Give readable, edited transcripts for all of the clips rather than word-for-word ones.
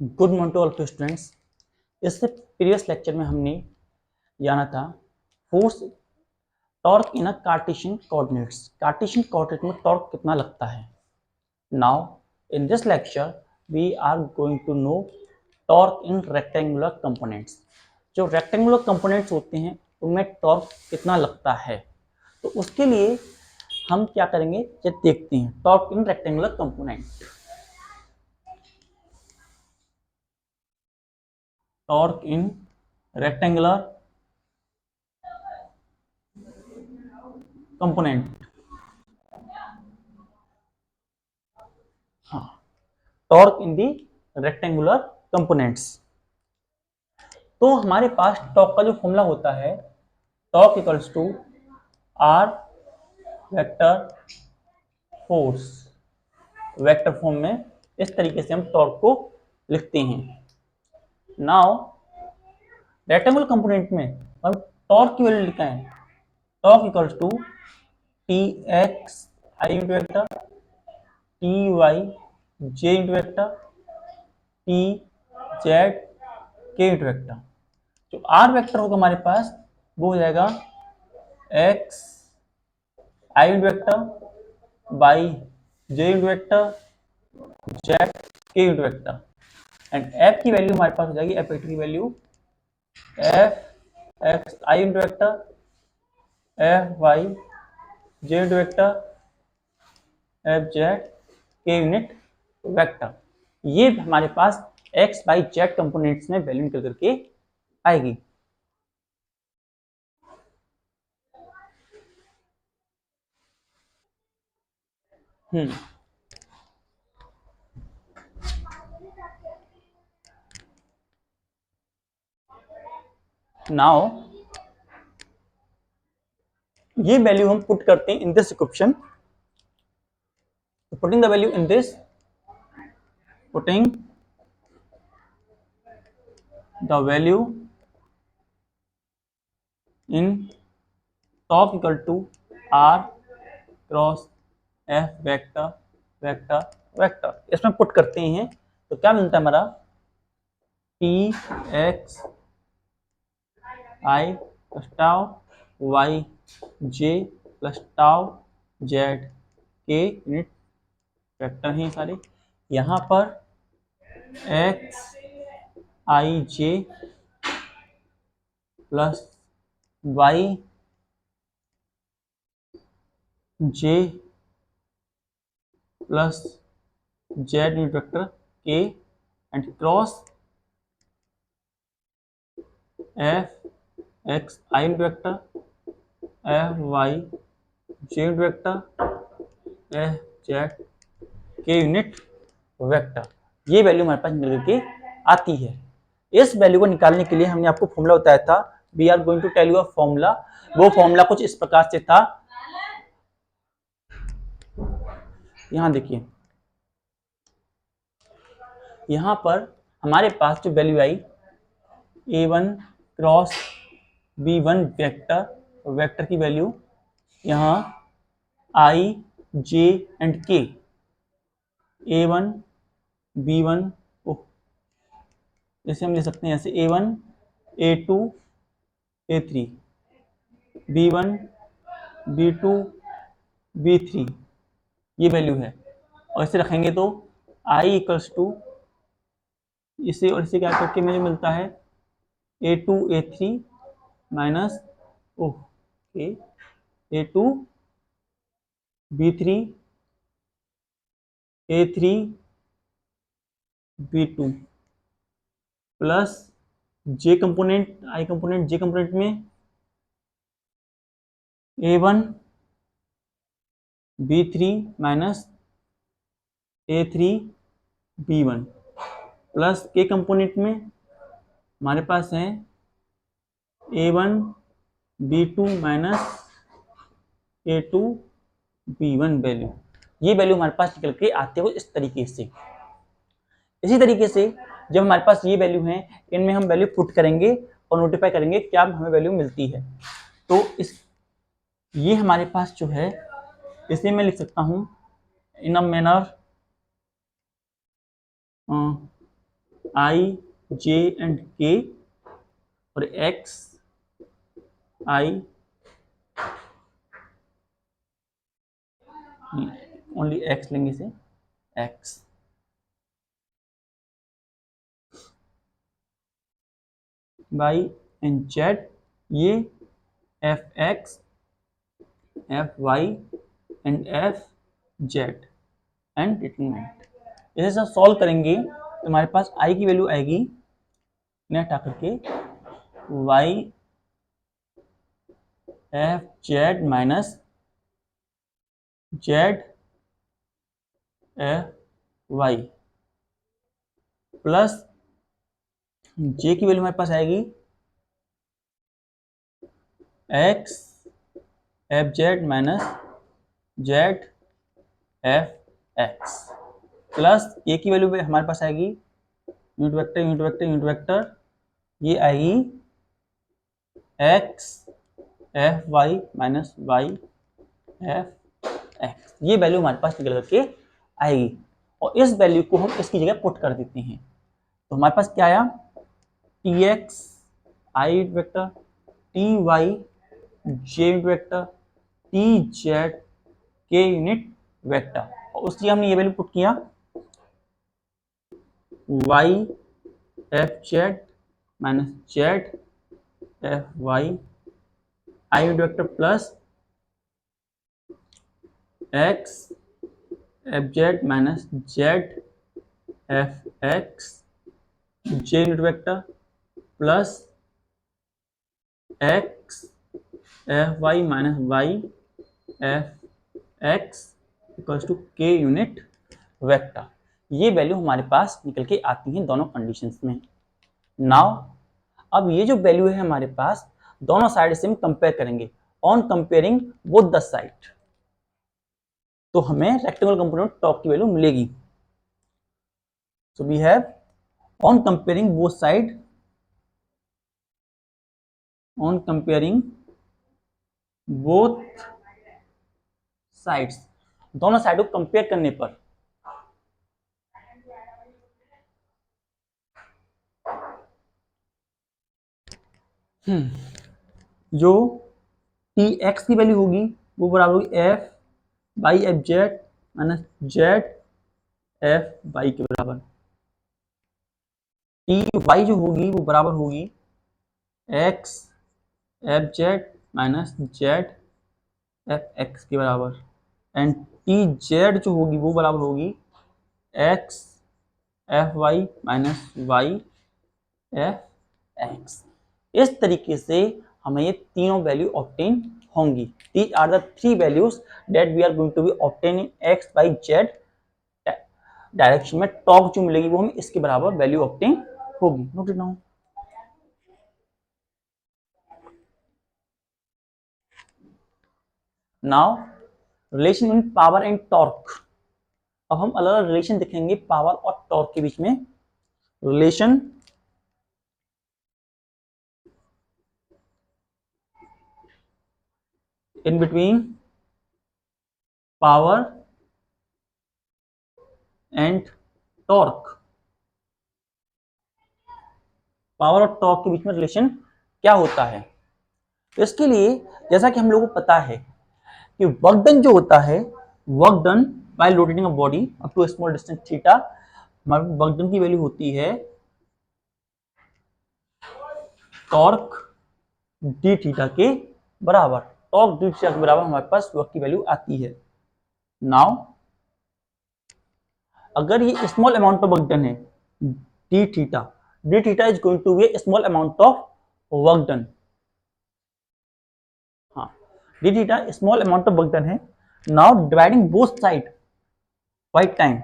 Good morning to all students. इससे previous lecture में हमने जाना था force torque in a Cartesian coordinates. Cartesian coordinate में टॉर्क कितना लगता है। Now in this lecture we are going to know torque in rectangular components. जो रेक्टेंगुलर कंपोनेंट्स होते हैं उनमें टॉर्क कितना लगता है, तो उसके लिए हम क्या करेंगे ये देखते हैं। Torque in rectangular component, torque in rectangular component. हाँ, torque in the rectangular components. तो हमारे पास टॉर्क का जो फॉर्मूला होता है, torque equals to are vector force. Vector form में इस तरीके से हम टॉर्क को लिखते हैं। नाउ रेक्टेंगुलर कंपोनेंट में हम टॉर्क की वैल्यू लिखते हैं। Torque equals to T x i into vector, T y j into vector, T Z k into vector. जो आर वेक्टर होगा हमारे पास वो हो जाएगा x i into vector y j into vector z k into vector. And F की value हमारे पास हो जाएगी, एफ वेक्टर की value F x i into vector F Y j into vector F Z k unit vector. ये हमारे पास x y Z components में value निकल करके आएगी। नाउ ये वैल्यू हम पुट करते हैं in this equation. Putting the value in this, putting the value in टॉप equal to r cross F vector vector vector, इसमें पुट करते हैं तो क्या मिलता है हमारा, T x i plus tau y J plus tau z k unit vector हैं सारे। यहाँ पर x i j plus y J plus z unit vector k and cross F x i unit vector F Y j unit vector F Z k unit vector. ये value हमारे पास निकल के आती है। इस वैल्यू को निकालने के लिए हमने आपको फॉर्मूला बताया था। We are going to tell you a formula. वो फॉर्मूला कुछ इस प्रकार से था, यहां देखिए। यहां पर हमारे पास जो वैल्यू आई a1 cross b1 vector, vector की वैल्यू यहाँ i j and k, a1 b1 जैसे हम ले सकते हैं ऐसे a1 a2 a3 b1 b2 b3, ये वैल्यू है। और इसे रखेंगे तो i इक्वल्स टू, इसे और इसे क्या करके मुझे मिलता है a2 a3 minus okay a2 b3 a3 b2 plus J component I component J component में a1 b3 minus a3 b1 plus के कंपोनेंट में हमारे पास है a1 b2 minus a2 b1 value. ये वैल्यू हमारे पास निकल के आते हो इस तरीके से। इसी तरीके से जब हमारे पास ये वैल्यू है, इनमें हम वैल्यू पुट करेंगे और नोटिफाई करेंगे क्या हमें वैल्यू मिलती है। तो इस ये हमारे पास जो है, इसे मैं लिख सकता हूं इन a manner I J and के और एक्स आई ओनली एक्स लेंगे इसे एक्स वाई एंड जेड ये F x F y and F z and determinant. इसे सब सॉल्व करेंगे तो हमारे पास आई की वैल्यू आएगी नेट आकर के Y F Z minus Z F Y plus J की वैल्यू हमारे पास आएगी X F Z minus Z F X plus A की वैल्यू हमारे पास आएगी unit vector unit vector unit vector ये आएगी X F Y minus Y F X. ये वैल्यू हमारे पास निकल करके आएगी और इस वैल्यू को हम इसकी जगह पुट कर देते हैं तो हमारे पास क्या आया T x i unit vector T y j unit vector T Z k unit vector और उसकी हमने ये वैल्यू पुट किया y F Z minus Z F y i unit vector plus x F Z minus Z F x j unit vector plus x F Y minus Y F x equals to k unit vector. ये value हमारे पास निकल के आती हैं दोनों conditions में। Now अब ये जो वैल्यू है हमारे पास दोनों साइड से हम कंपेयर करेंगे on comparing both the side तो हमें रेक्टेंगुलर कंपोनेंट टॉप की वैल्यू मिलेगी। So we have on comparing both side on comparing both sides दोनों साइड को कंपेयर करने पर जो टी एक्स की वैल्यू होगी वो बराबर होगी F y F Z minus Z F y के बराबर। टी वाई जो होगी वो बराबर होगी x F Z minus Z F x के बराबर एंड टी जेड जो होगी वो बराबर होगी x F Y minus Y F x. इस तरीके से हमें ये तीनों वैल्यू ऑब्टेन होंगी। These are the three values that we are going to be obtain in x y z direction में टॉर्क जो मिलेगी वो हमें इसके बराबर वैल्यू ऑब्टेन होगी। Note it down. Now relation in power and torque. अब हम अलग अलग रिलेशन देखेंगे पावर और टॉर्क के बीच में। Relation in between power and torque। Power और टॉर्क के बीच में रिलेशन क्या होता है तो इसके लिए जैसा कि हम लोगों को पता है कि वर्क डन जो होता है work done by rotating a body up to small distance theta हमारे वर्क डन की वैल्यू होती है टॉर्क डी थीटा के बराबर। टॉर्क डी थीटा के बराबर हमारे पास वर्क की वैल्यू आती है। नाउ अगर ये small amount of work done है D theta is going to be a small amount of work done. हाँ D theta small amount of work done है। Now dividing both side by time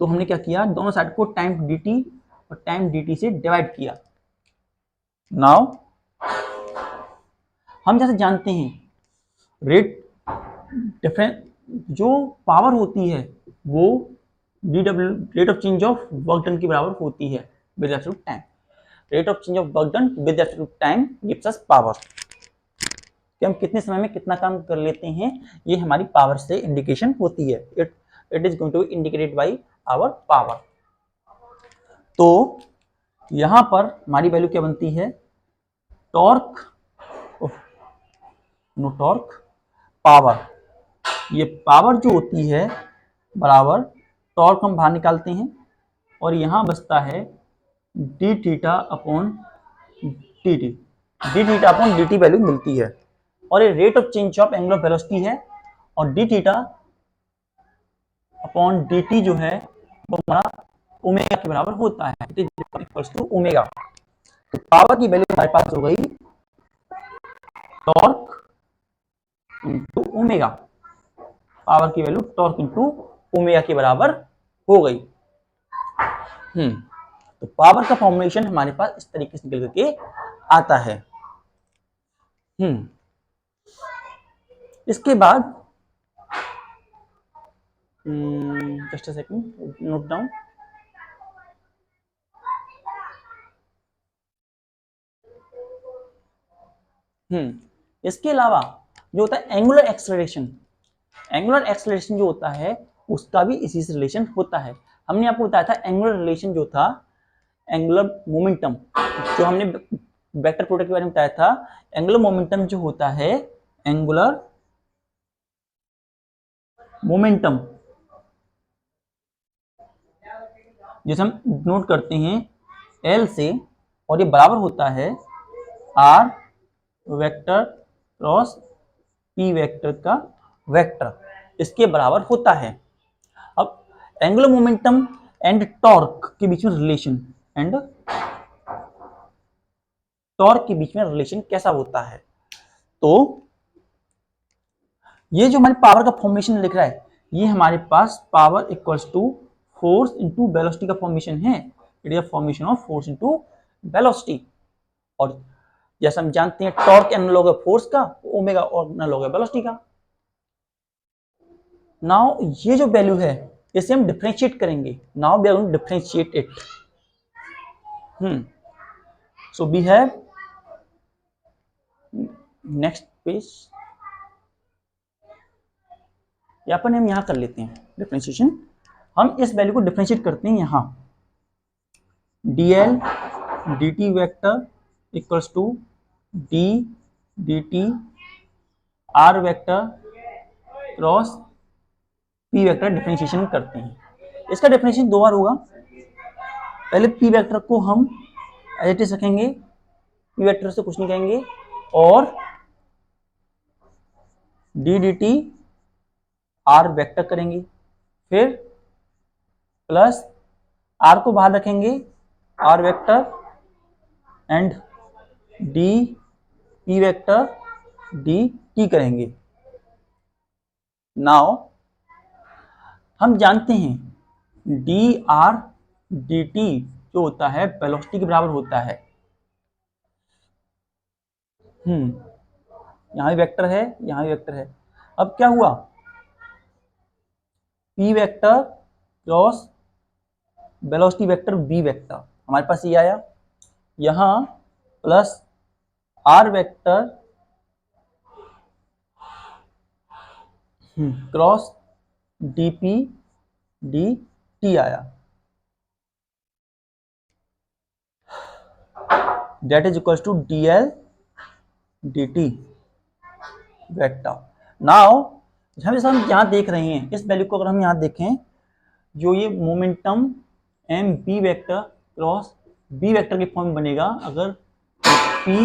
तो हमने क्या किया दोनों साइड को time dt और टाइम dt से डिवाइड किया। नाउ हम जैसे जानते हैं रेट डिफरेंट जो पावर होती है वो dw rate of change of work done के बराबर होती है with respect to time. Rate of change of work done with respect to time gives us power कि हम कितने समय में कितना काम कर लेते हैं ये हमारी पावर से इंडिकेशन होती है। It is going to be indicated by our power. तो यहां पर हमारी वैल्यू क्या बनती है, टॉर्क, नो टॉर्क, पावर। ये पावर जो होती है बराबर टॉर्क हम बाहर निकालते हैं और यहां बचता है D theta upon d t, d theta upon d t value मिलती है और ये rate of change of angular velocity है और d theta upon d t जो है वो हमारा ओमेगा के बराबर होता है, it is equals to omega. तो पावर की वैल्यू हमारे पास हो गई टॉर्क इंटू ओमेगा, पावर की वैल्यू टॉर्क इंटू ओमेगा के बराबर हो गई। तो पावर का फॉर्मुलेशन हमारे पास इस तरीके से निकल करके आता है। इसके बाद just a second, note down. इसके अलावा जो होता है एंगुलर एक्सेलरेशन, एंगुलर एक्सेलरेशन जो होता है उसका भी इसी से रिलेशन होता है। हमने आपको बताया था एंगुलर रिलेशन जो था एंगुलर मोमेंटम, जो हमने वेक्टर प्रोडक्ट के बारे में बताया था, एंगुलर मोमेंटम जो होता है, एंगुलर मोमेंटम जैसे हम नोट करते हैं एल से, और ये बराबर होता है r vector cross p vector का वेक्टर, इसके बराबर होता है। अब एंगुलर मोमेंटम एंड टॉर्क के बीच में रिलेशन, एंड टॉर्क के बीच में रिलेशन कैसा होता है, तो ये जो हमारी पावर का फॉर्मेशन लिख रहा है, ये हमारे पास power equals to force into velocity का फॉर्मेशन है, it is formation of force into velocity. और जैसा हम जानते हैं टॉर्क एनालॉग है फोर्स का, ओमेगा और एनालॉग है वेलोसिटी का। नाउ ये जो वैल्यू है इसे हम डिफरेंशिएट करेंगे, now we are going to differentiate it. So we have next page, या पर हम यहां कर लेते हैं डिफरेंशिएशन। हम इस वैल्यू को डिफरेंशिएट करते हैं यहां, dl dt vector equals to d dt r vector cross p vector differentiation करते हैं। इसका डिफरेंशिएशन दो बार होगा, पहले p वेक्टर को हम एज इट इज रखेंगे, p वेक्टर से कुछ नहीं कहेंगे, और d dt r वेक्टर करेंगे, फिर प्लस r को बाहर रखेंगे r vector and d p vector d t करेंगे। नाउ हम जानते हैं dr dt जो होता है वेलोसिटी के बराबर होता है। यहां भी वेक्टर है, यहां भी वेक्टर है। अब क्या हुआ, p vector cross velocity vector v vector हमारे पास ये आया, यहां plus r vector cross dp dt आया, that is equals to dl dt vector. Now हम यहां देख रहे हैं इस वैल्यू को, अगर हम यहां देखें, जो ये momentum m b vector cross b vector के फॉर्म बनेगा अगर p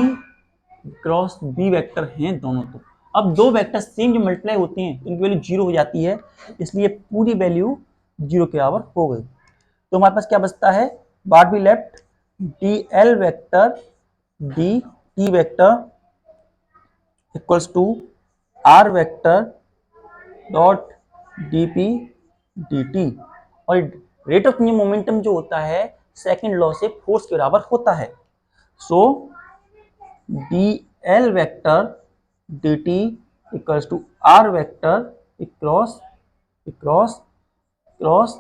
क्रॉस बी वेक्टर हैं दोनों। तो अब दो वेक्टर सेम जो मल्टीप्लाई होते हैं तो इनकी वैल्यू जीरो हो जाती है, इसलिए पूरी वैल्यू जीरो के बराबर हो गई। तो हमारे पास क्या बचता है, what we left, d L vector D t vector equals to are vector dot d p d t, और रेट ऑफ मोमेंटम जो होता है सेकंड लॉ से फोर्स के बराबर होता है। So D L vector D T equals to are vector cross cross cross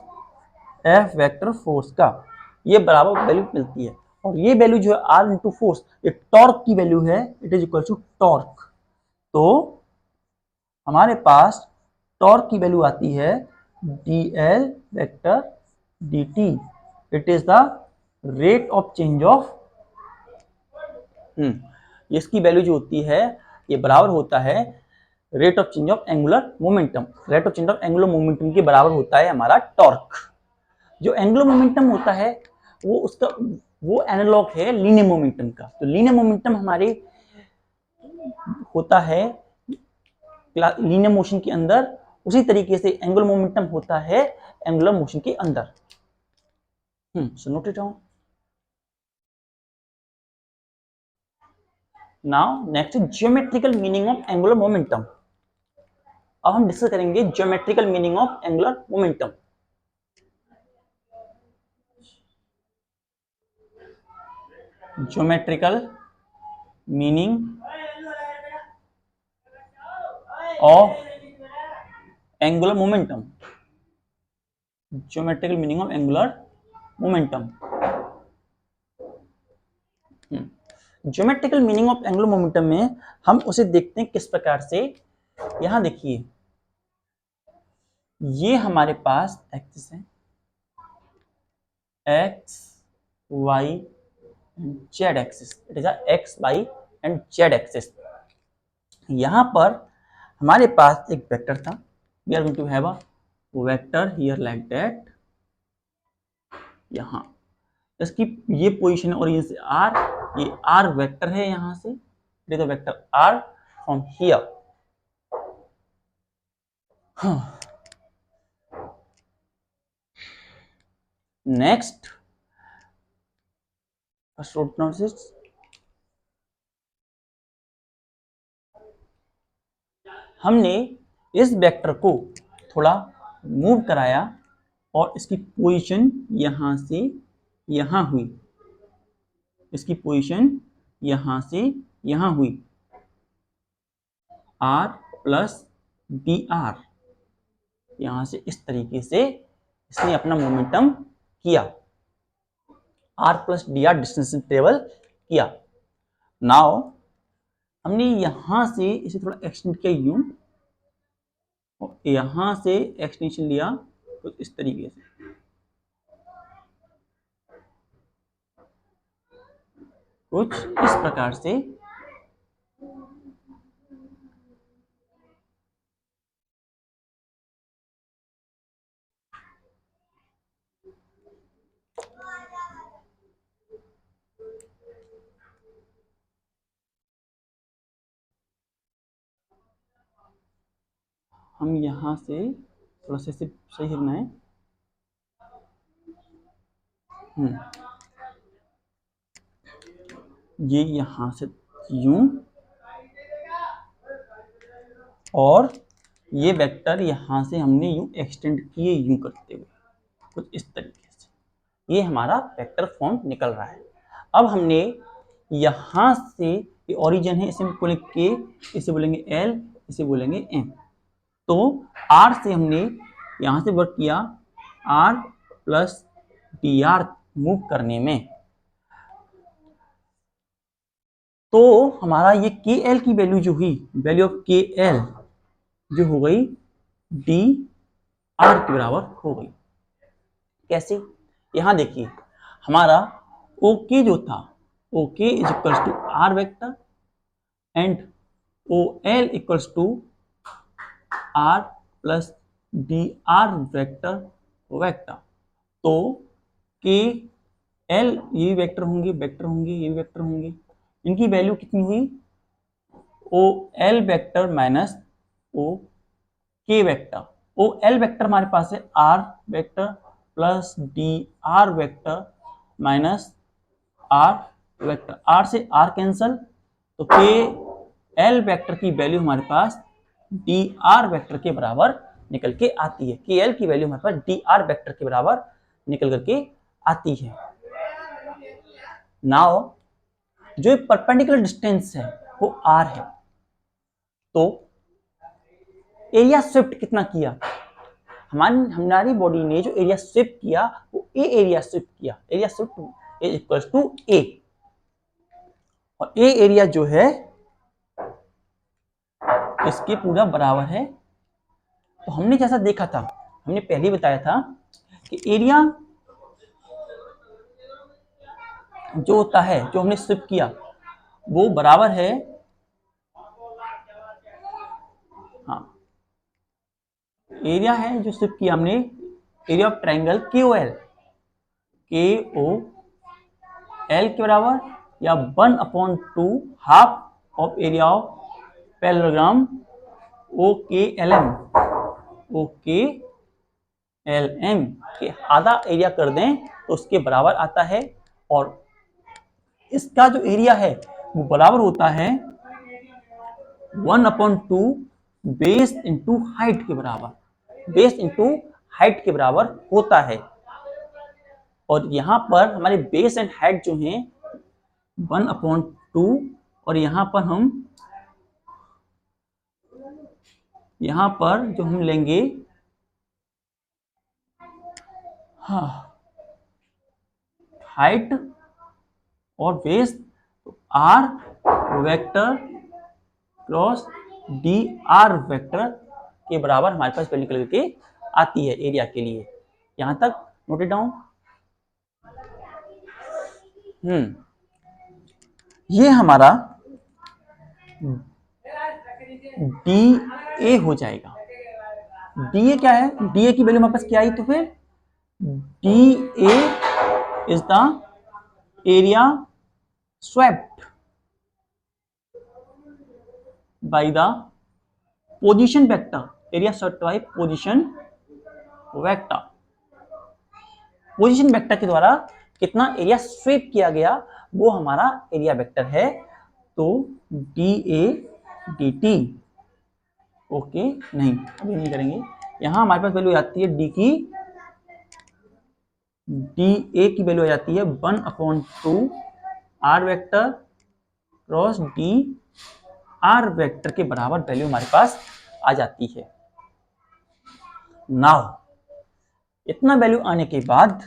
F vector force का, ये बराबर वैल्यू मिलती है। और ये वैल्यू जो है आर इंटू फोर्स, ये टॉर्क की वैल्यू है, it is equal to torque. तो हमारे पास टॉर्क की वैल्यू आती है d L vector D t, it is the rate of change of, इसकी वैल्यू जो होती है ये बराबर होता है rate of change of angular momentum. Rate of change of angular momentum के बराबर होता है हमारा टॉर्क। जो एंगुलर मोमेंटम होता है वो एनालॉग है लीनियर मोमेंटम का। तो लीनियर मोमेंटम हमारे होता है लीनियर मोशन के अंदर, उसी तरीके से एंगुलर मोमेंटम होता है एंगुलर मोशन के अंदर। So note it down. Now next geometrical meaning of angular momentum. अब हम डिस्कस करेंगे geometrical meaning of angular momentum. Geometrical meaning of angular momentum. Geometrical meaning of angular momentum. Geometrical meaning of angular momentum में हम उसे देखते हैं किस प्रकार से। यहां देखिए, ये हमारे पास एक्सिस है, x y z axis. It is x y and z axis. यहां पर हमारे पास एक वेक्टर था। We are going to have a vector here like that. यहां इसकी ये पोजीशन है ओरिजिन से आर, ये आर वेक्टर है यहां से। It is a vector r from here. Next हमने इस वेक्टर को थोड़ा मूव कराया और इसकी पोजीशन यहां से यहां हुई। इसकी पोजीशन यहां से यहां हुई। आर प्लस डी आर, यहां से इस तरीके से इसने अपना मोमेंटम किया। R plus D r distance travel किया। नाउ हमने यहां से इसे थोड़ा एक्सटेंड किया यूं, और यहां से एक्सटेंशन लिया तो इस तरीके से। कुछ इस प्रकार से हम यहां से थोड़ा सा सही रखना है। ये यहां से यूं, और ये वेक्टर यहां से हमने यूं एक्सटेंड किए यूं करते हुए, कुछ इस तरीके से ये हमारा वेक्टर फॉर्म निकल रहा है। अब हमने यहां से, ये ओरिजिन है, इसे बोलेंगे के, इसे बोलेंगे एल, इसे बोलेंगे एम। तो आर से हमने यहां से वर्क किया, r plus D r move करने में। तो हमारा ये के एल की वैल्यू जो हुई, वैल्यू ऑफ के एल जो हो गई डी आर के बराबर हो गई। कैसे? यहां देखिए, हमारा ओके जो था, OK is equals to are vector and O L equals to r plus D r vector vector. तो के एल ये वेक्टर होंगे, वेक्टर होंगे, ये वेक्टर होंगे। इनकी वैल्यू कितनी हुई? O L vector minus O K vector. O L vector हमारे पास है r vector plus D r vector minus r vector. R से आर कैंसल, तो के एल वेक्टर की वैल्यू हमारे पास डी आर वेक्टर के बराबर निकल के आती है। के एल की वैल्यू हमारे पास डी आर वेक्टर के बराबर निकल करके आती है। नाउ जो परपेंडिकुलर डिस्टेंस है वो आर है, तो एरिया स्विफ्ट कितना किया? हमारी बॉडी ने जो एरिया स्विफ्ट किया वो ए एरिया स्विफ्ट किया। Area swept is equals to A, और ए एरिया जो है इसके पूरा बराबर है। तो हमने जैसा देखा था, हमने पहले बताया था कि एरिया जो होता है, जो हमने स्विप किया, वो बराबर है, हाँ, एरिया है जो स्विप किया हमने, एरिया ऑफ ट्रायंगल के ओ एल, के ओ एल के बराबर, या 1/2 half of area of parallelogram O K L M, O K L M के आधा एरिया कर दें तो उसके बराबर आता है। और इसका जो एरिया है वो बराबर होता है 1/2 बेस इंटू हाइट के बराबर, बेस इंटू हाइट के बराबर होता है। और यहां पर हमारे बेस एंड हाइट जो है 1/2, और यहां पर जो हम लेंगे, हाँ, हाइट और बेस, तो r vector cross d r vector के बराबर हमारे पास वैल्यू निकल के आती है एरिया के लिए। यहां तक नोटेड डाउन। ये हमारा डी ए हो जाएगा। डी ए क्या है, डी ए की वैल्यू हमारे पास क्या आई, तो फिर D A is the area swept by the position vector, area swept by position vector. Position vector के द्वारा कितना एरिया स्वेप किया गया वो हमारा एरिया वेक्टर है। तो D A d T, okay, नहीं अभी नहीं करेंगे। यहां हमारे पास वैल्यू आती है डी की, डी ए की वैल्यू आ जाती है 1/2 are vector cross d r vector के बराबर वैल्यू हमारे पास आ जाती है। नाउ इतना वैल्यू आने के बाद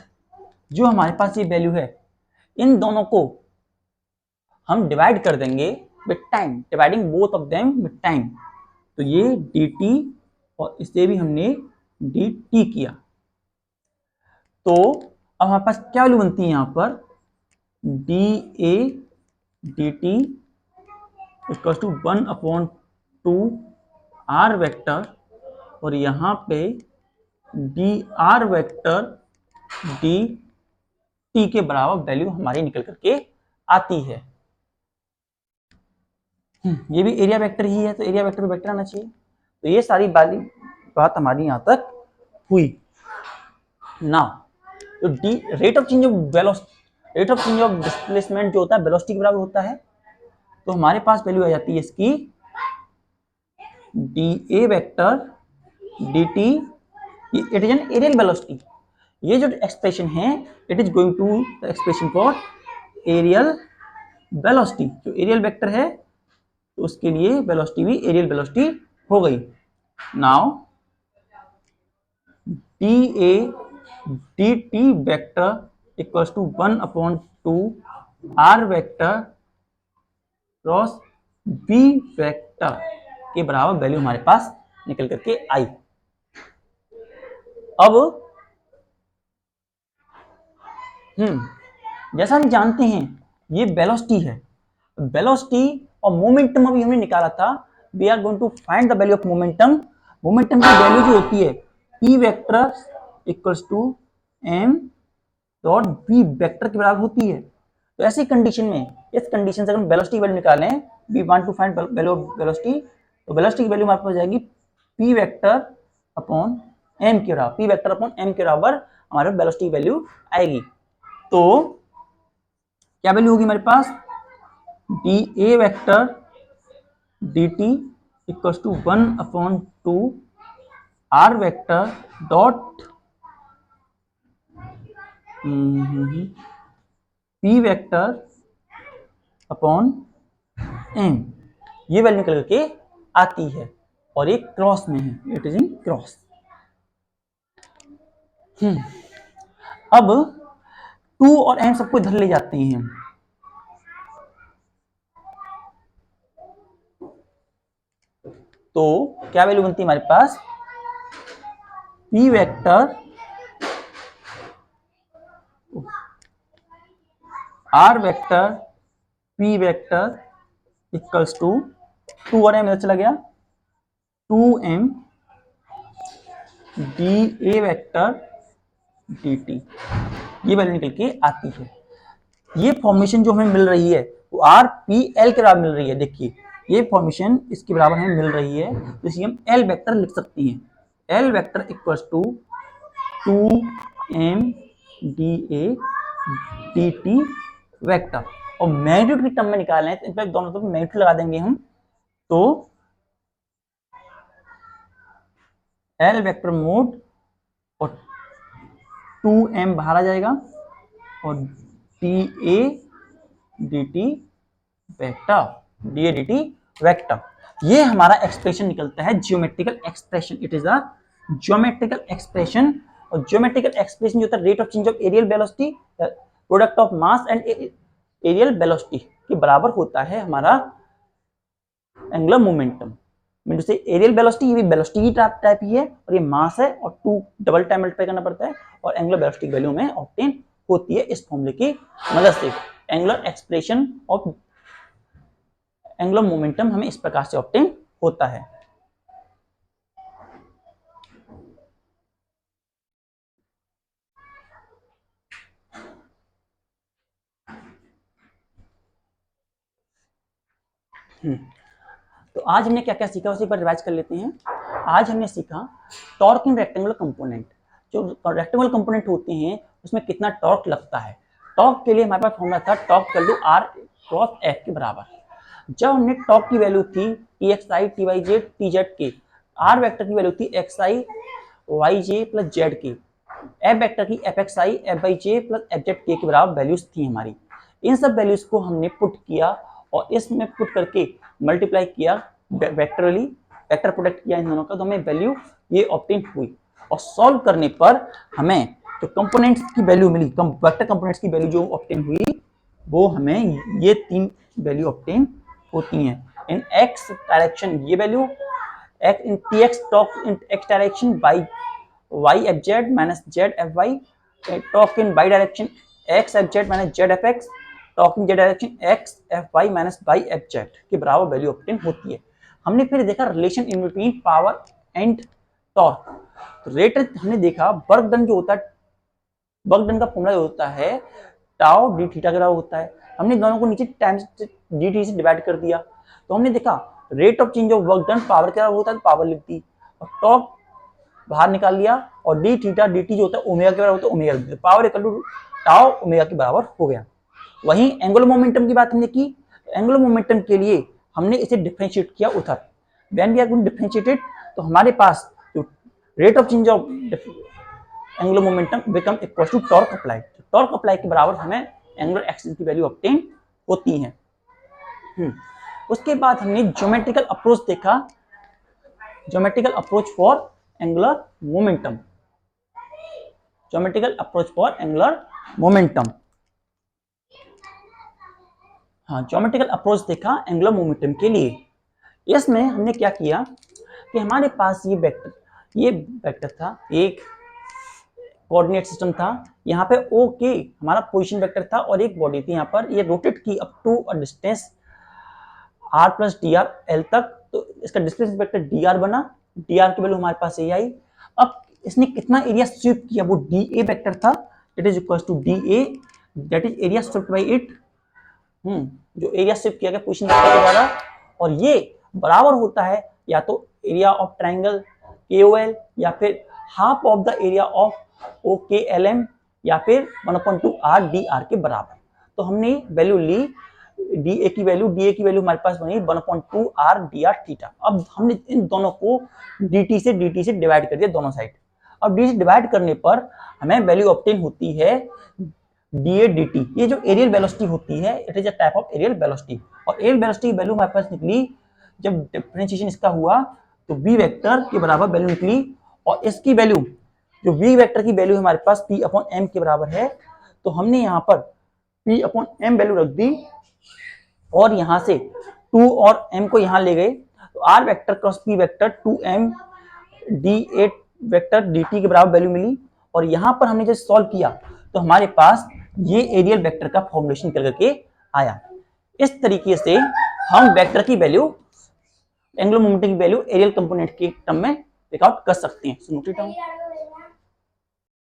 जो हमारे पास ये वैल्यू है, इन दोनों को हम डिवाइड कर देंगे with time, dividing both of them with time. तो ये dt और इसे भी हमने dt किया, तो अब हमारे पास क्या वैल्यू बनती है यहां पर, dA dt equal to 1/2 r vector, और यहां पे dr वेक्टर dt के बराबर वैल्यू हमारी निकल करके आती है। ये भी एरिया वेक्टर ही है, तो एरिया वेक्टर वेक्टर आना चाहिए। तो ये सारी बात हमारी यहां तक हुई। नाउ तो D rate of change of velocity, rate of change of displacement जो होता है वेलोसिटी के बराबर होता है। तो हमारे पास वैल्यू आ जाती है इसकी d A vector D t, it is an areal velocity. ये जो एक्सप्रेशन है it is going to the expression for areal velocity. जो एरियल वेक्टर है तो उसके लिए वेलोसिटी भी एरियल वेलोसिटी हो गई। Now d A d t vector equals to 1/2 are vector cross b vector के बराबर वैल्यू हमारे पास निकल करके आई। अब जैसा हम जानते हैं ये वेलोसिटी है, वेलोसिटी और मोमेंटम अभी हमने निकाला था। We are going to find the value of momentum. Momentum की वैल्यू जो होती है p vector equals to m dot b vector के बराबर होती है। तो ऐसी कंडीशन में, इस कंडीशन से अगर हम वेलोसिटी की वैल्यू निकालें, we want to find value of velocity, तो वेलोसिटी की वैल्यू हमारे पास जाएगी पी वेक्टर अपॉन एम के बराबर, पी वेक्टर अपॉन एम के बराबर हमारे वेलोसिटी की वैल्यू आएगी। तो क्या वैल्यू होगी हमारे पास, D A vector D T equal to 1/2 are vector dot P vector upon M, ये वैल्यू निकल करके आती है। और एक क्रॉस में है, इट इज इन क्रॉस। अब 2 और m सबको इधर ले जाते हैं। तो क्या वैल्यू बनती है हमारे पास, p vector r vector p vector equals to 2 और m इधर चला गया 2m d A vector D t, ये वैल्यू निकल के आती है। ये फॉर्मेशन जो हमें मिल रही है वो आर पी एल के बराबर मिल रही है। देखिए ये फॉर्मेशन इसके बराबर हमें मिल रही है, तो इसे हम एल वेक्टर लिख सकते हैं। L vector equals to 2m d A d t vector. और मैग्नीट्यूड की टर्म में निकालना है तो इनफैक्ट दोनों तरफ मैग्नीट्यूड लगा देंगे हम, तो एल वेक्टर मोड और 2m बाहर आ जाएगा और D A d t vector, D A d t vector. ये हमारा एक्सप्रेशन निकलता है geometrical expression. It is a geometrical expression. और ज्योमेट्रिकल एक्सप्रेशन जो होता है rate of change of areal velocity product of mass and areal velocity के बराबर होता है हमारा एंगुलर मोमेंटम। मीन से एरियल वेलोसिटी, ये भी वेलोसिटी की टाइप ही है और ये मास है और 2 डबल टाइम मल्टीप्लाई करना पड़ता है और एंगुलर वेलोसिटी की वैल्यू में ऑब्टेन होती है इस फॉर्मूले की मदद से। Angular expression of angular momentum हमें इस प्रकार से ऑब्टेन होता है। तो आज हमने क्या क्या सीखा उसे एक बार रिवाइज कर लेते हैं। आज हमने सीखा टॉर्क इन रेक्टेंगुलर कंपोनेंट। जो रेक्टेंगुलर कंपोनेंट होते हैं उसमें कितना टॉर्क लगता है। टॉर्क के लिए हमारे पास फॉर्मूला था torque value R cross F के बराबर। जब हमने टॉर्क की वैल्यू थी T x I T Y Z T Z K, R vector की वैल्यू थी X I Y J plus Z K, F vector की F x I F Y J plus F Z के बराबर values थी हमारी। इन सब values को हमने पुट किया और इसमें पुट करके मल्टीप्लाई किया वेक्टरली, वेक्टर प्रोडक्ट किया इन दोनों का, तो हमें वैल्यू ये ऑब्टेन हुई। और सॉल्व करने पर हमें जो कंपोनेंट्स की वैल्यू मिली, वेक्टर कंपोनेंट्स की वैल्यू जो ऑब्टेन हुई वो हमें ये 3 वैल्यू ऑब्टेन होती हैं। इन एक्स डायरेक्शन ये value, X in T X torque in X direction by Y F Z minus Z F Y, torque in Y direction X F Z minus Z F X, torque in Z direction X F Y minus Y F Z के बराबर value obtain होती है। हमने फिर देखा relation in between power and torque. तो rate हमने देखा वर्क डन जो होता है, वर्क डन का फॉर्मूला होता है टाउ डी थीटा के बराबर होता है। हमने दोनों को नीचे टाइम्स डी टी से डिवाइड कर दिया, तो हमने देखा rate of change of work done power के बराबर होता है, तो पावर लिख दी और टॉर्क बाहर निकाल लिया और डी थीटा डी टी जो होता है ओमेगा के बराबर होता है, ओमेगा लिख दिया, power equal to tau omega के बराबर हो गया। वहीं एंगुलर मोमेंटम की बात हमने की। एंगुलर मोमेंटम के लिए हमने इसे डिफरेंशिएट किया उधर। When we are going differentiated तो हमारे पास जो rate of change of angular momentum become equal to torque applied. Torque apply के बराबर हमें एंगुलर एक्सिस की वैल्यू ऑब्टेन होती है। उसके बाद हमने ज्योमेट्रिकल अप्रोच देखा, geometrical approach for angular momentum, geometrical approach for angular momentum. हाँ, ज्योमेट्रिकल अप्रोच देखा एंगुलर मोमेंटम के लिए। इसमें हमने क्या किया कि हमारे पास ये वेक्टर था, एक कोऑर्डिनेट सिस्टम था, यहाँ पे ओ के हमारा पोजीशन वेक्टर था और एक बॉडी थी यहाँ पर, ये रोटेट की up to a distance R plus D R L तक, तो इसका डिस्प्लेसमेंट वेक्टर डी आर बना, डी आर की वैल्यू हमारे पास ये आई। अब इसने कितना एरिया स्वीप किया वो डी ए वेक्टर था, it is equal to D A that is area swept by it, जो एरिया स्वीप किया गया पोजीशन वेक्टर के द्वारा, और ये बराबर होता है या तो एरिया ऑफ ट्राइंगल केओएल या फिर half of the area of OKLM या फिर 1/2 आर डी आर के बराबर। तो हमने वैल्यू ली डी ए की वैल्यू हमारे पास बनी 1/2 आर डी आर थीटा। अब हमने इन दोनों को dt से डिवाइड कर दिया दोनों साइड। अब डी से डिवाइड करने पर हमें वैल्यू ऑब्टेन होती है डी ए डी टी। ये जो एरियल वेलोसिटी होती है it is a type of areal velocity, और एरियल वेलोसिटी की वैल्यू हमारे पास निकली जब डिफरेंशिएशन इसका हुआ तो v वेक्टर के बराबर वैल्यू निकली, और इसकी वैल्यू जो v वेक्टर की वैल्यू हमारे पास p अपॉन m के बराबर है, तो हमने यहाँ पर p अपॉन m वैल्यू रख दी और यहाँ से 2 और m को यहाँ ले गए, तो r vector cross p vector 2m d8 vector dt के बराबर वैल्यू मिली। और यहाँ पर हमने जब सॉल्व किया तो हमारे पास ये एरियल वेक्टर का फॉर्मुलेशन करके आया। इस तरीके से हम वेक्टर की वैल्यू, एंगुलर मोमेंटम की वैल्यू एरियल कंपोनेंट के टर्म में वर्कआउट कर सकते हैं।